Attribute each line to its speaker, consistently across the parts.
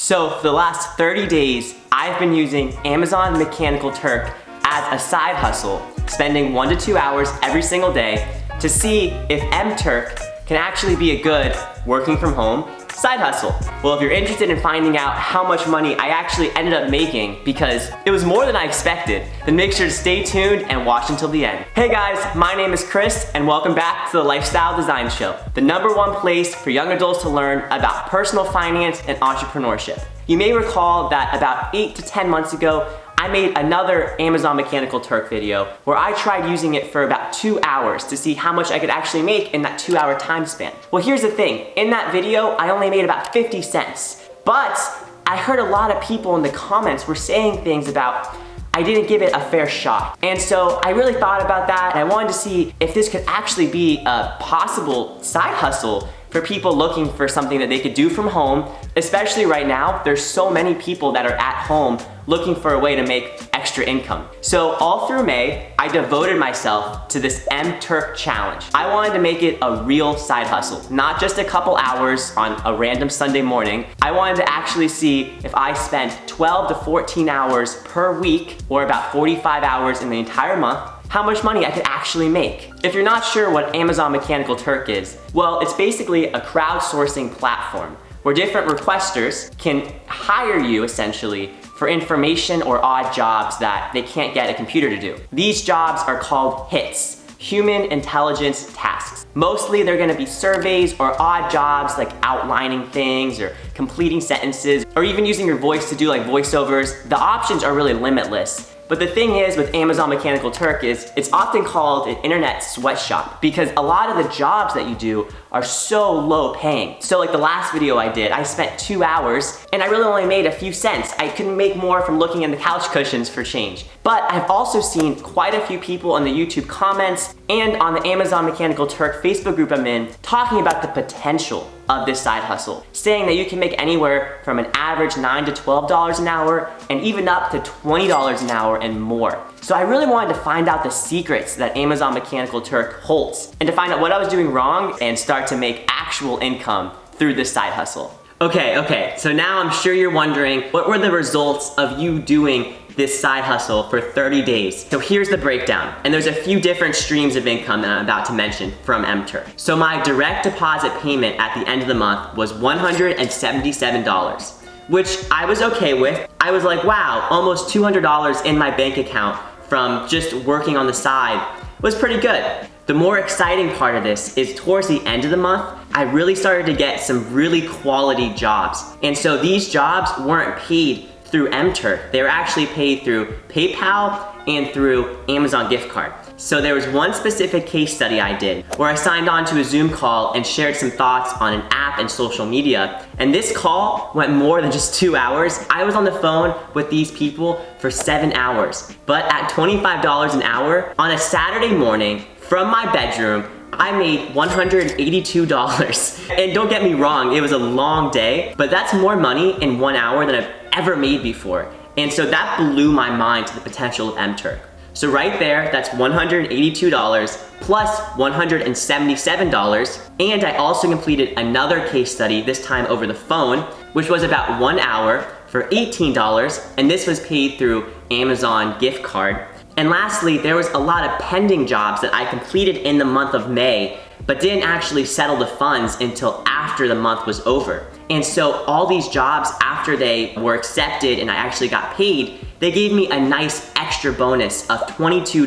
Speaker 1: So for the last 30 days, I've been using Amazon Mechanical Turk as a side hustle, spending 1 to 2 hours every single day to see if MTurk can actually be a good working from home side hustle. Well, if you're interested in finding out how much money I actually ended up making, because it was more than I expected, then make sure to stay tuned and watch until the end. Hey guys, my name is Chris and welcome back to the Lifestyle Design Show, the #1 place for young adults to learn about personal finance and entrepreneurship. You may recall that about 8 to 10 months ago, I made another Amazon Mechanical Turk video where I tried using it for about 2 hours to see how much I could actually make in that 2-hour time span. Well, here's the thing. In that video, I only made about 50 cents. But I heard a lot of people in the comments were saying things about I didn't give it a fair shot. And so I really thought about that and I wanted to see if this could actually be a possible side hustle for people looking for something that they could do from home, especially right now. There's so many people that are at home looking for a way to make extra income. So all through May, I devoted myself to this MTurk challenge. I wanted to make it a real side hustle, not just a couple hours on a random Sunday morning. I wanted to actually see if I spent 12 to 14 hours per week, or about 45 hours in the entire month, how much money I could actually make. If you're not sure what Amazon Mechanical Turk is, well, it's basically a crowdsourcing platform where different requesters can hire you essentially for information or odd jobs that they can't get a computer to do. These jobs are called HITs, Human Intelligence Tasks. Mostly they're gonna be surveys or odd jobs like outlining things or completing sentences or even using your voice to do like voiceovers. The options are really limitless. But the thing is with Amazon Mechanical Turk is it's often called an internet sweatshop because a lot of the jobs that you do are so low paying. So like the last video I did, I spent 2 hours and I really only made a few cents. I couldn't make more from looking in the couch cushions for change. But I've also seen quite a few people in the YouTube comments and on the Amazon Mechanical Turk Facebook group I'm in talking about the potential of this side hustle, saying that you can make anywhere from an average $9 to $12 an hour and even up to $20 an hour and more. So I really wanted to find out the secrets that Amazon Mechanical Turk holds and to find out what I was doing wrong and start to make actual income through this side hustle. Okay, so now I'm sure you're wondering, what were the results of you doing this side hustle for 30 days? So here's the breakdown. And there's a few different streams of income that I'm about to mention from MTurk. So my direct deposit payment at the end of the month was $177, which I was okay with. I was like, wow, almost $200 in my bank account from just working on the side was pretty good. The more exciting part of this is towards the end of the month, I really started to get some really quality jobs. And so these jobs weren't paid through MTurk. They were actually paid through PayPal and through Amazon gift card. So there was one specific case study I did where I signed on to a Zoom call and shared some thoughts on an app and social media. And this call went more than just 2 hours. I was on the phone with these people for 7 hours. But at $25 an hour on a Saturday morning from my bedroom, I made $182. And don't get me wrong, it was a long day, but that's more money in 1 hour than I've ever made before. And so that blew my mind to the potential of MTurk. So right there, that's $182 plus $177. And I also completed another case study, this time over the phone, which was about 1 hour for $18. And this was paid through Amazon gift card. And lastly, there was a lot of pending jobs that I completed in the month of May, but didn't actually settle the funds until after the month was over. And so all these jobs, after they were accepted and I actually got paid, they gave me a nice extra bonus of $22.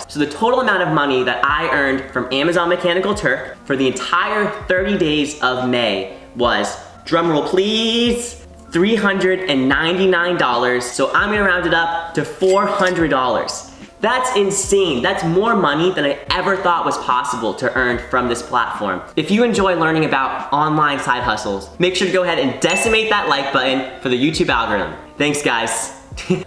Speaker 1: So the total amount of money that I earned from Amazon Mechanical Turk for the entire 30 days of May was, drumroll please, $399. So I'm gonna round it up to $400. That's insane. That's more money than I ever thought was possible to earn from this platform. If you enjoy learning about online side hustles, make sure to go ahead and decimate that like button for the YouTube algorithm. Thanks guys.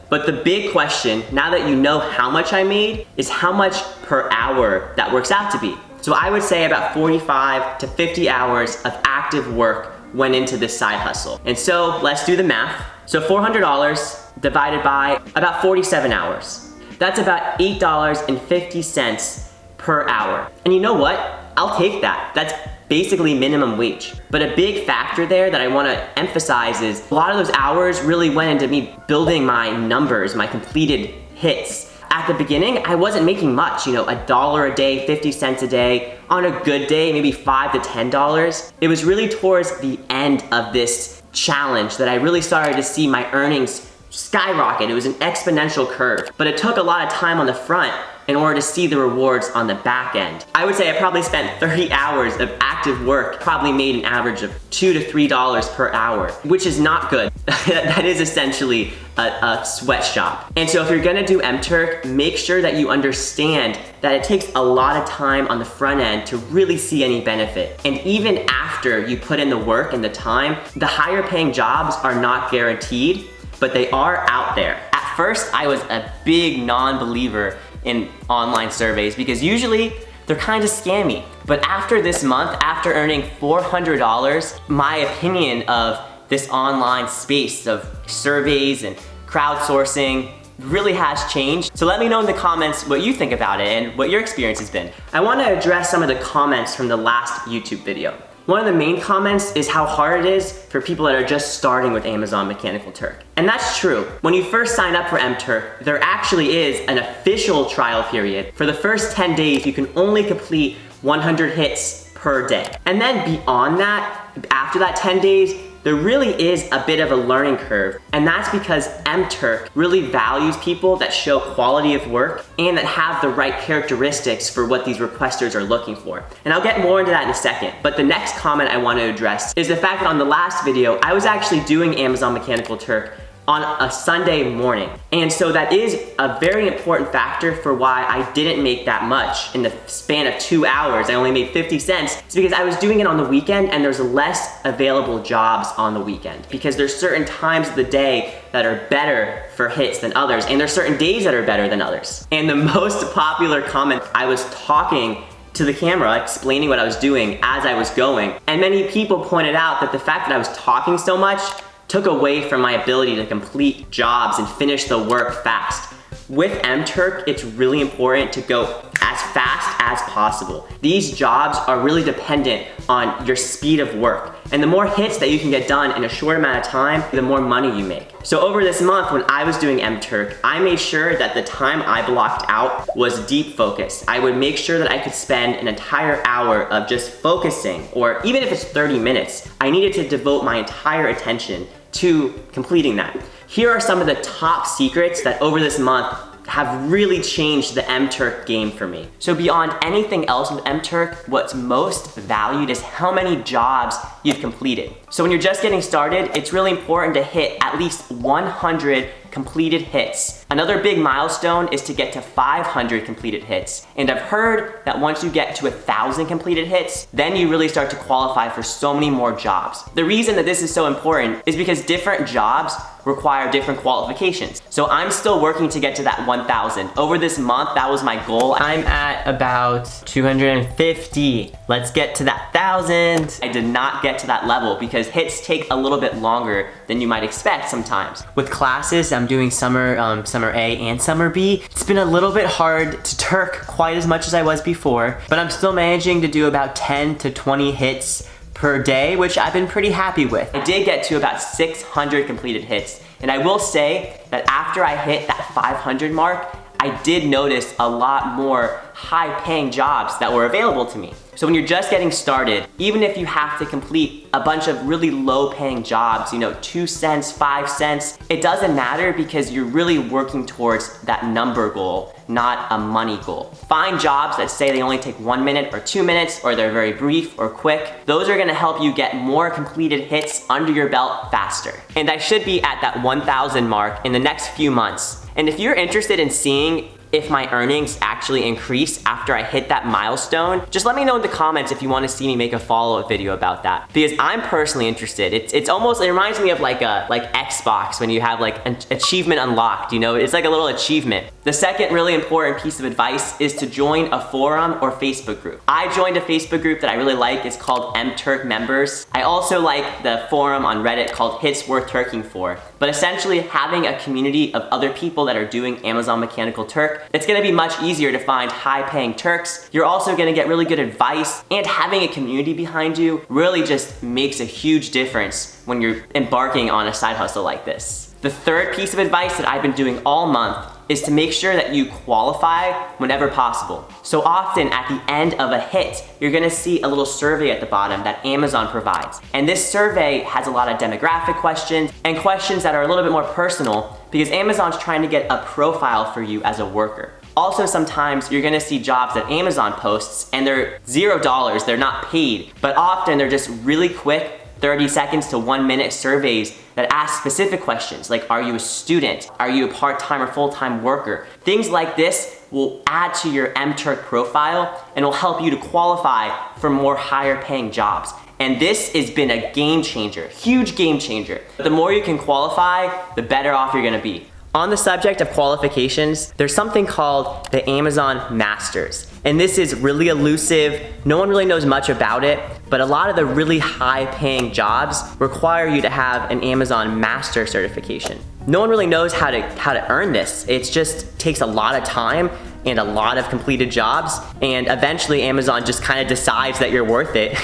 Speaker 1: But the big question, now that you know how much I made, is how much per hour that works out to be. So I would say about 45 to 50 hours of active work went into this side hustle. And so let's do the math. So $400 divided by about 47 hours. That's about $8.50 per hour. And you know what? I'll take that. That's basically minimum wage. But a big factor there that I wanna emphasize is a lot of those hours really went into me building my numbers, my completed hits. At the beginning, I wasn't making much, you know, $1 a day, 50 cents a day. On a good day, maybe $5 to $10. It was really towards the end of this challenge that I really started to see my earnings skyrocket. It was an exponential curve, but it took a lot of time on the front in order to see the rewards on the back end. I would say I probably spent 30 hours of active work, probably made an average of $2 to $3 per hour, which is not good. That is essentially a sweatshop. And so if you're gonna do MTurk, make sure that you understand that it takes a lot of time on the front end to really see any benefit. And even after you put in the work and the time, the higher paying jobs are not guaranteed, but they are out there. At first, I was a big non-believer in online surveys because usually they're kind of scammy. But after this month, after earning $400, my opinion of this online space of surveys and crowdsourcing really has changed. So let me know in the comments what you think about it and what your experience has been. I want to address some of the comments from the last YouTube video. One of the main comments is how hard it is for people that are just starting with Amazon Mechanical Turk. And that's true. When you first sign up for MTurk, there actually is an official trial period. For the first 10 days, you can only complete 100 hits per day. And then beyond that, after that 10 days, there really is a bit of a learning curve, and that's because MTurk really values people that show quality of work and that have the right characteristics for what these requesters are looking for. And I'll get more into that in a second, but the next comment I want to address is the fact that on the last video, I was actually doing Amazon Mechanical Turk on a Sunday morning. And so that is a very important factor for why I didn't make that much in the span of 2 hours. I only made 50 cents. It's because I was doing it on the weekend and there's less available jobs on the weekend because there's certain times of the day that are better for hits than others, and there's certain days that are better than others. And the most popular comment, I was talking to the camera, explaining what I was doing as I was going. And many people pointed out that the fact that I was talking so much took away from my ability to complete jobs and finish the work fast. With MTurk, it's really important to go as fast as possible. These jobs are really dependent on your speed of work. And the more hits that you can get done in a short amount of time, the more money you make. So over this month, when I was doing MTurk, I made sure that the time I blocked out was deep focus. I would make sure that I could spend an entire hour of just focusing, or even if it's 30 minutes, I needed to devote my entire attention to completing that. Here are some of the top secrets that over this month have really changed the MTurk game for me. So beyond anything else with MTurk, what's most valued is how many jobs you've completed. So when you're just getting started, it's really important to hit at least 100 completed hits. Another big milestone is to get to 500 completed hits. And I've heard that once you get to 1,000 completed hits, then you really start to qualify for so many more jobs. The reason that this is so important is because different jobs require different qualifications. So I'm still working to get to that 1,000. Over this month, that was my goal. I'm at about 250. Let's get to that 1,000. I did not get to that level because hits take a little bit longer than you might expect sometimes. With classes, I'm doing summer A and summer B. It's been a little bit hard to Turk quite as much as I was before, but I'm still managing to do about 10 to 20 hits per day, which I've been pretty happy with. I did get to about 600 completed hits, and I will say that after I hit that 500 mark, I did notice a lot more high-paying jobs that were available to me. So when you're just getting started, even if you have to complete a bunch of really low-paying jobs, 2 cents, 5 cents, it doesn't matter because you're really working towards that number goal, not a money goal. Find jobs that say they only take 1 minute or 2 minutes, or they're very brief or quick. Those are gonna help you get more completed hits under your belt faster. And I should be at that 1,000 mark in the next few months. And if you're interested in seeing if my earnings actually increase after I hit that milestone, just let me know in the comments if you want to see me make a follow-up video about that. Because I'm personally interested. It reminds me of like Xbox when you have like an achievement unlocked, it's like a little achievement. The second really important piece of advice is to join a forum or Facebook group. I joined a Facebook group that I really like. It's called MTurk Members. I also like the forum on Reddit called Hits Worth Turking For. But essentially having a community of other people that are doing Amazon Mechanical Turk it's gonna be much easier to find high-paying Turks. You're also gonna get really good advice, and having a community behind you really just makes a huge difference when you're embarking on a side hustle like this. The third piece of advice that I've been doing all month is to make sure that you qualify whenever possible. So often at the end of a hit, you're gonna see a little survey at the bottom that Amazon provides. And this survey has a lot of demographic questions and questions that are a little bit more personal because Amazon's trying to get a profile for you as a worker. Also, sometimes you're gonna see jobs that Amazon posts and they're $0, they're not paid, but often they're just really quick 30 seconds to 1 minute surveys that ask specific questions like, are you a student? Are you a part-time or full-time worker? Things like this will add to your MTurk profile and will help you to qualify for more higher paying jobs. And this has been a game changer, huge game changer. The more you can qualify, the better off you're gonna be. On the subject of qualifications, there's something called the Amazon Masters. And this is really elusive. No one really knows much about it, but a lot of the really high paying jobs require you to have an Amazon Master certification. No one really knows how to earn this. It just takes a lot of time and a lot of completed jobs, and eventually Amazon just kind of decides that you're worth it.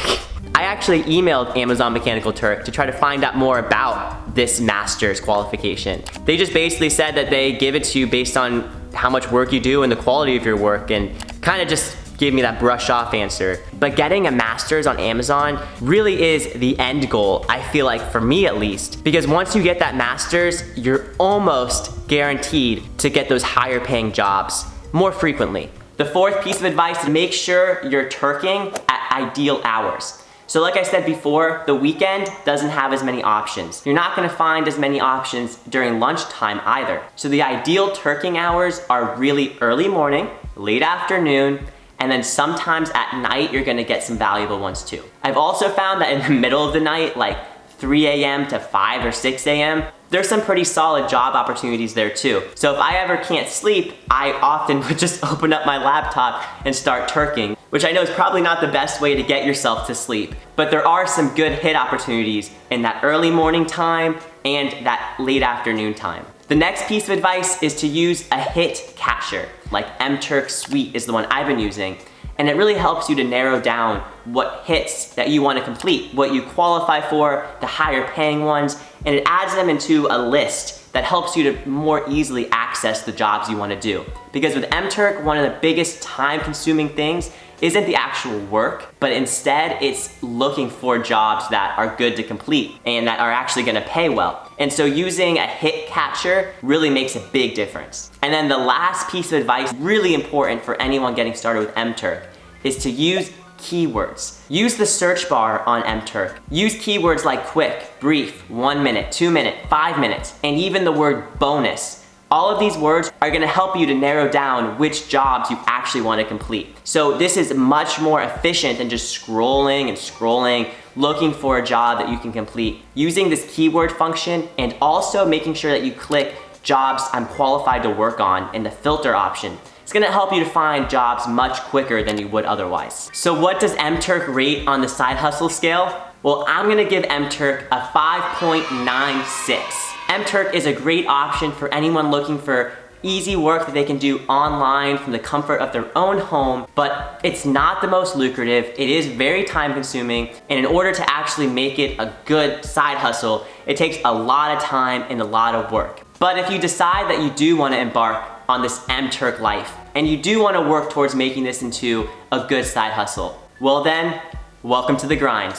Speaker 1: I actually emailed Amazon Mechanical Turk to try to find out more about this master's qualification. They just basically said that they give it to you based on how much work you do and the quality of your work, and kind of just gave me that brush off answer. But getting a master's on Amazon really is the end goal, I feel like, for me at least, because once you get that master's, you're almost guaranteed to get those higher paying jobs more frequently. The fourth piece of advice is to make sure you're turking at ideal hours. So like I said before, the weekend doesn't have as many options. You're not gonna find as many options during lunchtime either. So the ideal turking hours are really early morning, late afternoon, and then sometimes at night you're gonna get some valuable ones too. I've also found that in the middle of the night, like 3 a.m. to 5 or 6 a.m., there's some pretty solid job opportunities there too. So if I ever can't sleep, I often would just open up my laptop and start turking, which I know is probably not the best way to get yourself to sleep. But there are some good hit opportunities in that early morning time and that late afternoon time. The next piece of advice is to use a hit catcher, like MTurk Suite is the one I've been using. And it really helps you to narrow down what hits that you want to complete, what you qualify for, the higher paying ones, and it adds them into a list that helps you to more easily access the jobs you want to do. Because with MTurk, one of the biggest time-consuming things isn't the actual work, but instead it's looking for jobs that are good to complete and that are actually gonna pay well. And so using a hit catcher really makes a big difference. And then the last piece of advice, really important for anyone getting started with MTurk, is to use keywords. Use the search bar on MTurk. Use keywords like quick, brief, 1 minute, 2 minute, 5 minutes, and even the word bonus. All of these words are gonna help you to narrow down which jobs you actually wanna complete. So this is much more efficient than just scrolling and scrolling, looking for a job that you can complete. Using this keyword function and also making sure that you click jobs I'm qualified to work on in the filter option. It's gonna help you to find jobs much quicker than you would otherwise. So what does MTurk rate on the side hustle scale? Well, I'm gonna give MTurk a 5.96. MTurk is a great option for anyone looking for easy work that they can do online from the comfort of their own home, but it's not the most lucrative. It is very time consuming, and in order to actually make it a good side hustle, it takes a lot of time and a lot of work. But if you decide that you do want to embark on this MTurk life, and you do want to work towards making this into a good side hustle, well then, welcome to the grind.